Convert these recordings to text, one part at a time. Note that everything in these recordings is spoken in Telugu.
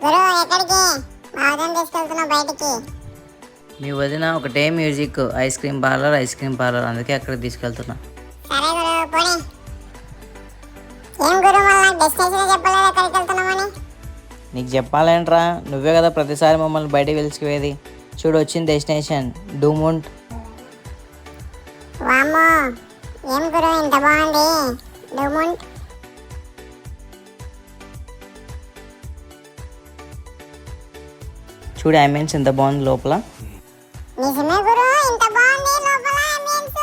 గురు ఎక్కడికి బావదం తీసుకెళ్తున్నావు బయటికి? మీ వదిన ఒకటే మ్యూజిక్, ఐస్ క్రీమ్ పార్లర్, అందుకే అక్కడికి తీసుకెళ్తున్నా. సరే గురు పోనీ. ఏం గురు మళ్ళీ డెస్టినేషన్ చెప్పలేదు ఎక్కడికి వెళ్తున్నామని? నీకు చెప్పాలేంట్రా, నువ్వే కదా ప్రతిసారి మమ్మల్ని బయటికి పిలుచుకుపోయేది. చూడు వచ్చింది డెస్టినేషన్, డూమౌంట్. వామ్మో ఏం గురు ఇంత బాగుంది డూమౌంట్. చూడు అంబియన్స్ ఎంత బాగుంది లోపల. నిజమే గురు ఇంత బాగుంది లోపల అంబియన్స్.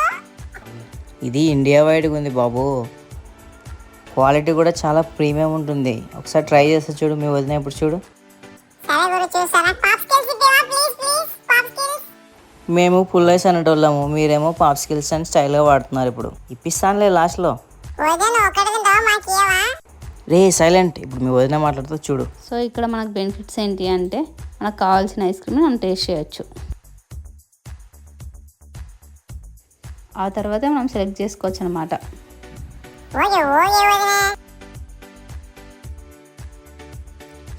ఇది ఇండియా వైడ్గా ఉంది బాబు. క్వాలిటీ కూడా చాలా ప్రీమియం ఉంటుంది. ఒకసారి ట్రై చేస్తా చూడు మీ వదిన ఇప్పుడు చూడు. సరే గురు చూస్తారా? పాప్స్కిల్స్ ఇవ్వవా ప్లీజ్ ప్లీజ్ పాప్స్కిల్స్. మేము ఫుల్ ఐస్ అనేటోళ్ళము, మీరేమో పాప్ స్కిల్స్ అని స్టైల్గా వాడుతున్నారు. ఇప్పుడు ఇప్పిస్తానులే లాస్ట్లో. వదిన ఒకటి తింటావా మాకు ఇవ్వవా? రే సైలెంట్, ఇప్పుడు మీ వదిన మాట్లాడుతూ చూడు. సో ఇక్కడ మనకు బెనిఫిట్స్ ఏంటి అంటే మనకు కావాల్సిన ఐస్ క్రీమ్ని మనం టేస్ట్ చేయొచ్చు. ఆ తర్వాతే మనం సెలెక్ట్ చేసుకోవచ్చు అనమాట. ఓయే ఓయే వదిన.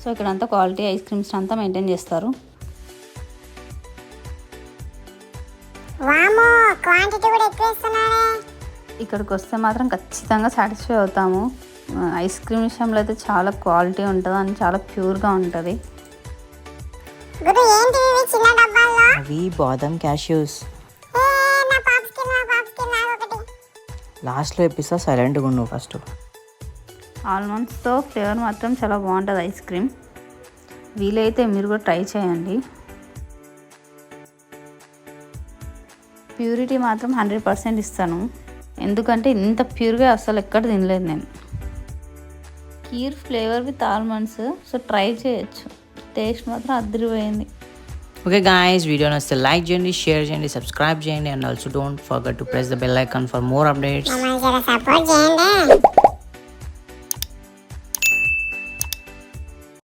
సో ఇక్కడ అంతా క్వాలిటీ ఐస్ క్రీమ్స్ అంతా మెయింటైన్ చేస్తారు. వామ్మో క్వాంటిటీ కూడా ఎక్కువ ఇస్తున్నారే. ఇక్కడికి వస్తే మాత్రం ఖచ్చితంగా సాటిస్ఫై అవుతాము. ఐస్ క్రీమ్ విషయంలో అయితే చాలా క్వాలిటీ ఉంటుంది అని చాలా ప్యూర్గా ఉంటుంది. గురు ఏంటి ఇవి చిన్న డబ్బాల్లో? అవి బాదం క్యాష్యూస్. ఏ నా పాప్స్కిల్ నాకు ఒకటి. లాస్ట్లో ఇప్పిస్తా, సైలెంట్గా ఉండు ఫస్ట్. ఆల్మండ్స్తో ఫ్లేవర్ మాత్రం చాలా బాగుంటుంది ఐస్ క్రీమ్. వీలైతే మీరు కూడా ట్రై చేయండి. ప్యూరిటీ మాత్రం 100% ఇస్తాను, ఎందుకంటే ఇంత ప్యూర్గా అసలు ఎక్కడ తినలేదు నేను. Kheer flavour with almonds, so try చేయొచ్చు. టేస్ట్ మాత్రం అదిరిపోయింది. ఓకే గాయ్స్, వీడియో నచ్చితే లైక్ చేయండి, షేర్ చేయండి, సబ్స్క్రైబ్ చేయండి, and also don't forget to press the bell icon for more updates. మమ్మల్ని సపోర్ట్ చేయండి.